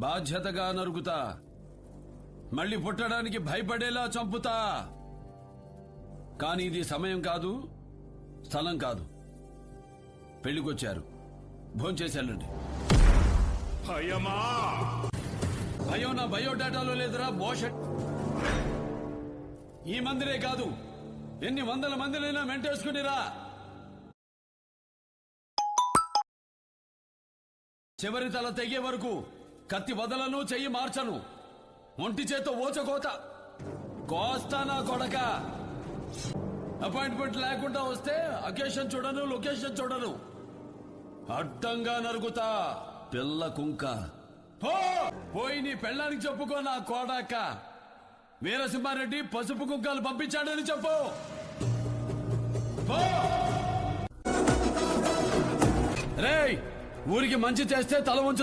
బాధ్యతగా నరుకుతా, మళ్ళీ పుట్టడానికి భయపడేలా చంపుతా. కానీ ఇది సమయం కాదు, స్థలం కాదు. పెళ్లికొచ్చారు, భోంచేసేళ్ళండి. భయమా? భయం నా బయోడేటాలో లేదురా బోషట్. ఈ మందిరే కాదు, ఎన్ని వందల మందినైనా మెంటేసుకునిరా. చివరి తల తెగే వరకు కత్తి వదలను, చెయ్యి మార్చను. ఒంటి చేతో ఓచకోత కోస్తా నా కొడక. అపాయింట్మెంట్ లేకుండా వస్తే అకేషన్ చూడను, లొకేషన్ చూడను. అడ్డంగా నరుగుతా పిల్ల కుంక. పోయి నీ పెళ్ళానికి చెప్పుకో నా కోడాక. వీరసింహారెడ్డి పసుపు కుంకాలు పంపించాడని చెప్పు. రేయ్, ఊరికి మంచి చేస్తే తల వంచుతా.